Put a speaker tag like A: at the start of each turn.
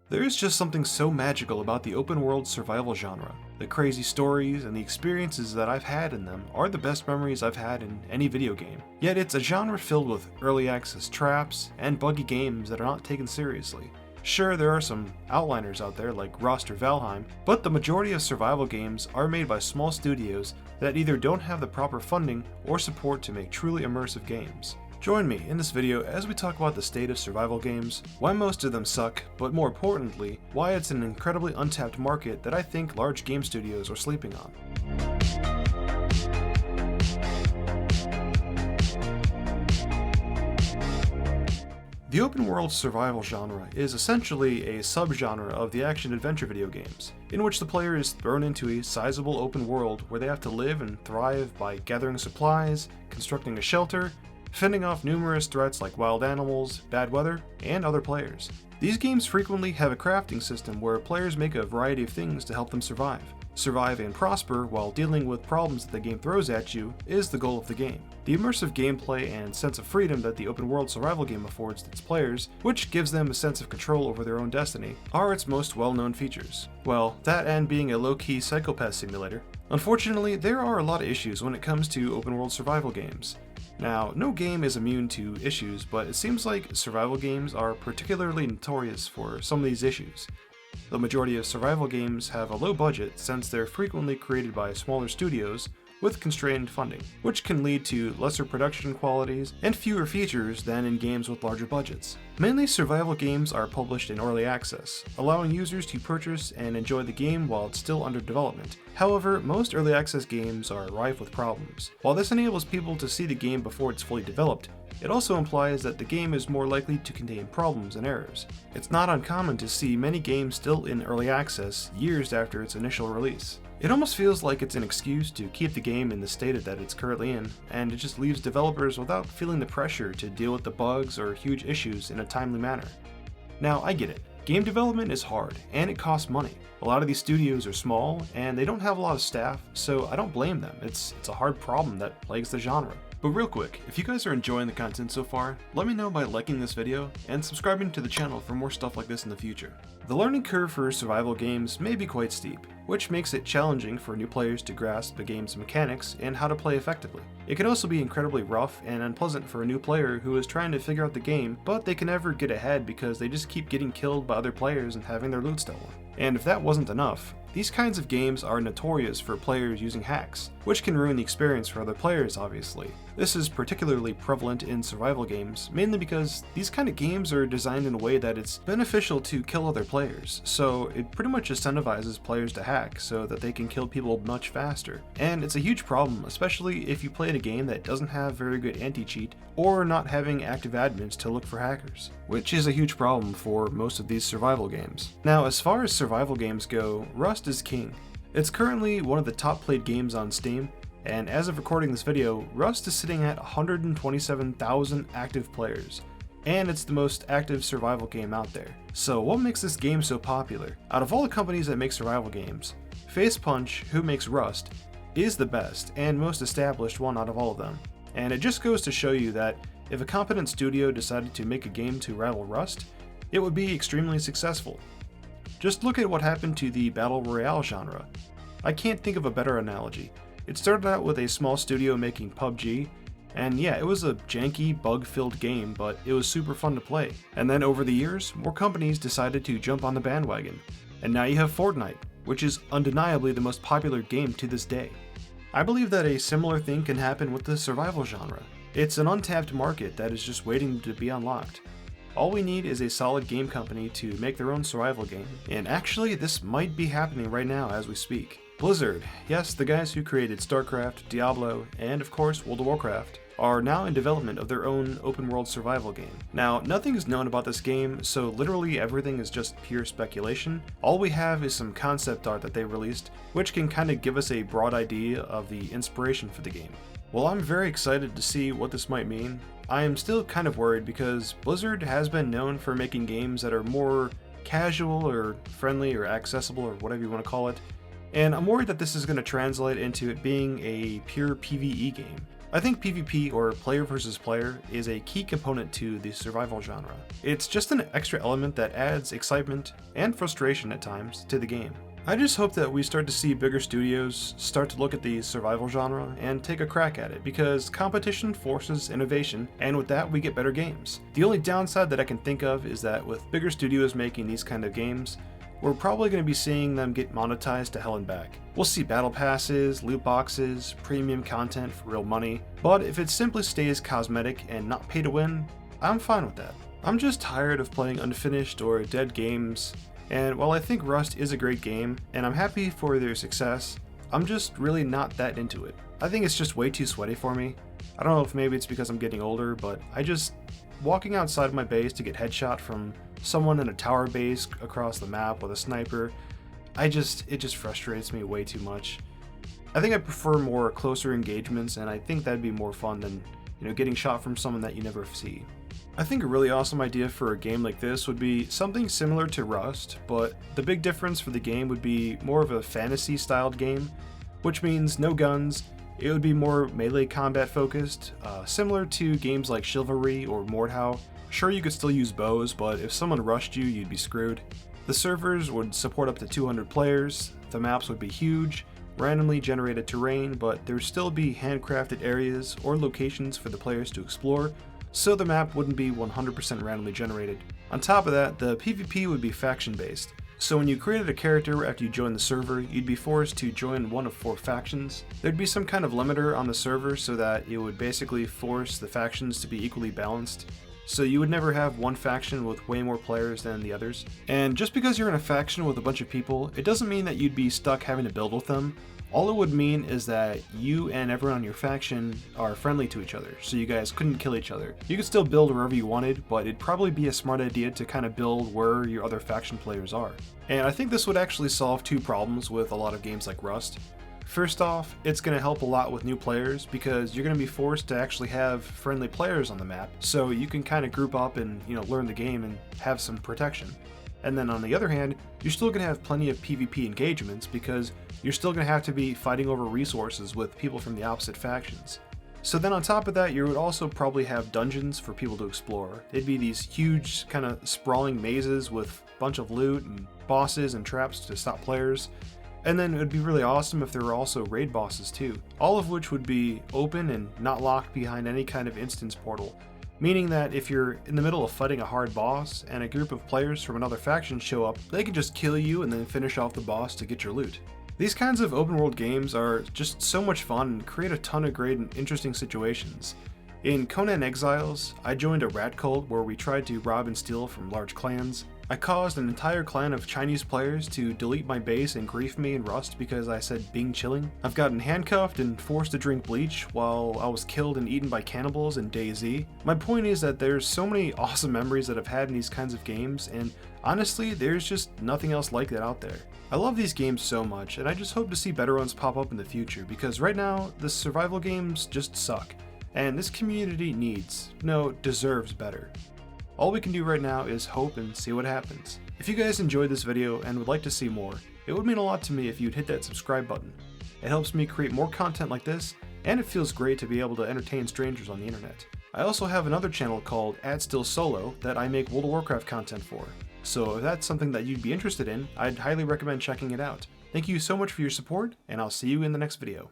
A: There is just something so magical about the open world survival genre. The crazy stories and the experiences that I've had in them are the best memories I've had in any video game. Yet it's a genre filled with early access traps and buggy games that are not taken seriously. Sure, there are some outliners out there like Rust or Valheim, but the majority of survival games are made by small studios that either don't have the proper funding or support to make truly immersive games. Join me in this video as we talk about the state of survival games, why most of them suck, but more importantly, why it's an incredibly untapped market that I think large game studios are sleeping on. The open world survival genre is essentially a subgenre of the action-adventure video games, in which the player is thrown into a sizable open world where they have to live and thrive by gathering supplies, constructing a shelter, fending off numerous threats like wild animals, bad weather, and other players. These games frequently have a crafting system where players make a variety of things to help them survive. Survive and prosper while dealing with problems that the game throws at you is the goal of the game. The immersive gameplay and sense of freedom that the open world survival game affords its players, which gives them a sense of control over their own destiny, are its most well-known features. Well, that and being a low-key psychopath simulator. Unfortunately, there are a lot of issues when it comes to open world survival games. Now, no game is immune to issues, but it seems like survival games are particularly notorious for some of these issues. The majority of survival games have a low budget since they're frequently created by smaller studios with constrained funding, which can lead to lesser production qualities and fewer features than in games with larger budgets. Mainly survival games are published in early access, allowing users to purchase and enjoy the game while it's still under development. However, most early access games are rife with problems. While this enables people to see the game before it's fully developed, it also implies that the game is more likely to contain problems and errors. It's not uncommon to see many games still in early access years after its initial release. It almost feels like it's an excuse to keep the game in the state that it's currently in, and it just leaves developers without feeling the pressure to deal with the bugs or huge issues in a timely manner. Now, I get it. Game development is hard, and it costs money. A lot of these studios are small, and they don't have a lot of staff, so I don't blame them. It's a hard problem that plagues the genre. But real quick, if you guys are enjoying the content so far, let me know by liking this video and subscribing to the channel for more stuff like this in the future. The learning curve for survival games may be quite steep, which makes it challenging for new players to grasp the game's mechanics and how to play effectively. It can also be incredibly rough and unpleasant for a new player who is trying to figure out the game, but they can never get ahead because they just keep getting killed by other players and having their loot stolen. And if that wasn't enough, these kinds of games are notorious for players using hacks, which can ruin the experience for other players, obviously. This is particularly prevalent in survival games, mainly because these kind of games are designed in a way that it's beneficial to kill other players, so it pretty much incentivizes players to hack so that they can kill people much faster. And it's a huge problem, especially if you play in a game that doesn't have very good anti-cheat or not having active admins to look for hackers, which is a huge problem for most of these survival games. Now, as far as survival games go, Rust is king. It's currently one of the top played games on Steam, and as of recording this video, Rust is sitting at 127,000 active players, and it's the most active survival game out there. So what makes this game so popular? Out of all the companies that make survival games, Facepunch, who makes Rust, is the best and most established one out of all of them. And it just goes to show you that if a competent studio decided to make a game to rival Rust, it would be extremely successful. Just look at what happened to the Battle Royale genre. I can't think of a better analogy. It started out with a small studio making PUBG, and yeah, it was a janky, bug-filled game, but it was super fun to play. And then over the years, more companies decided to jump on the bandwagon. And now you have Fortnite, which is undeniably the most popular game to this day. I believe that a similar thing can happen with the survival genre. It's an untapped market that is just waiting to be unlocked. All we need is a solid game company to make their own survival game, and actually this might be happening right now as we speak. Blizzard, yes, the guys who created StarCraft, Diablo, and of course World of Warcraft, are now in development of their own open world survival game. Now, nothing is known about this game, so literally everything is just pure speculation. All we have is some concept art that they released, which can kind of give us a broad idea of the inspiration for the game. While I'm very excited to see what this might mean, I am still kind of worried because Blizzard has been known for making games that are more casual or friendly or accessible or whatever you want to call it, and I'm worried that this is going to translate into it being a pure PvE game. I think PvP, or player versus player, is a key component to the survival genre. It's just an extra element that adds excitement and frustration at times to the game. I just hope that we start to see bigger studios start to look at the survival genre and take a crack at it, because competition forces innovation, and with that we get better games. The only downside that I can think of is that with bigger studios making these kind of games, we're probably going to be seeing them get monetized to hell and back. We'll see battle passes, loot boxes, premium content for real money, but if it simply stays cosmetic and not pay to win, I'm fine with that. I'm just tired of playing unfinished or dead games. And while I think Rust is a great game, and I'm happy for their success, I'm just really not that into it. I think it's just way too sweaty for me. I don't know if maybe it's because I'm getting older, but walking outside of my base to get headshot from someone in a tower base across the map with a sniper, it just frustrates me way too much. I think I prefer more closer engagements, and I think that'd be more fun than, getting shot from someone that you never see. I think a really awesome idea for a game like this would be something similar to Rust, but the big difference for the game would be more of a fantasy-styled game, which means no guns. It would be more melee combat focused, similar to games like Chivalry or Mordhau. Sure, you could still use bows, but if someone rushed you, you'd be screwed. The servers would support up to 200 players, the maps would be huge, randomly generated terrain, but there'd still be handcrafted areas or locations for the players to explore, so the map wouldn't be 100% randomly generated. On top of that, the PvP would be faction-based. So when you created a character after you joined the server, you'd be forced to join one of 4 factions. There'd be some kind of limiter on the server so that it would basically force the factions to be equally balanced. So you would never have one faction with way more players than the others. And just because you're in a faction with a bunch of people, it doesn't mean that you'd be stuck having to build with them. All it would mean is that you and everyone on your faction are friendly to each other, so you guys couldn't kill each other. You could still build wherever you wanted, but it'd probably be a smart idea to kind of build where your other faction players are. And I think this would actually solve 2 problems with a lot of games like Rust. First off, it's going to help a lot with new players because you're going to be forced to actually have friendly players on the map, so you can kind of group up and learn the game and have some protection. And then on the other hand, you're still going to have plenty of PvP engagements because you're still going to have to be fighting over resources with people from the opposite factions. So then on top of that, you would also probably have dungeons for people to explore. It'd be these huge kind of sprawling mazes with a bunch of loot and bosses and traps to stop players. And then it would be really awesome if there were also raid bosses too, all of which would be open and not locked behind any kind of instance portal. Meaning that if you're in the middle of fighting a hard boss and a group of players from another faction show up, they can just kill you and then finish off the boss to get your loot. These kinds of open world games are just so much fun and create a ton of great and interesting situations. In Conan Exiles, I joined a rat cult where we tried to rob and steal from large clans. I caused an entire clan of Chinese players to delete my base and grief me in Rust because I said Bing chilling. I've gotten handcuffed and forced to drink bleach while I was killed and eaten by cannibals in DayZ. My point is that there's so many awesome memories that I've had in these kinds of games, and honestly, there's just nothing else like that out there. I love these games so much, and I just hope to see better ones pop up in the future because right now, the survival games just suck, and this community deserves better. All we can do right now is hope and see what happens. If you guys enjoyed this video and would like to see more, it would mean a lot to me if you'd hit that subscribe button. It helps me create more content like this, and it feels great to be able to entertain strangers on the internet. I also have another channel called @StillSolo that I make World of Warcraft content for. So if that's something that you'd be interested in, I'd highly recommend checking it out. Thank you so much for your support, and I'll see you in the next video.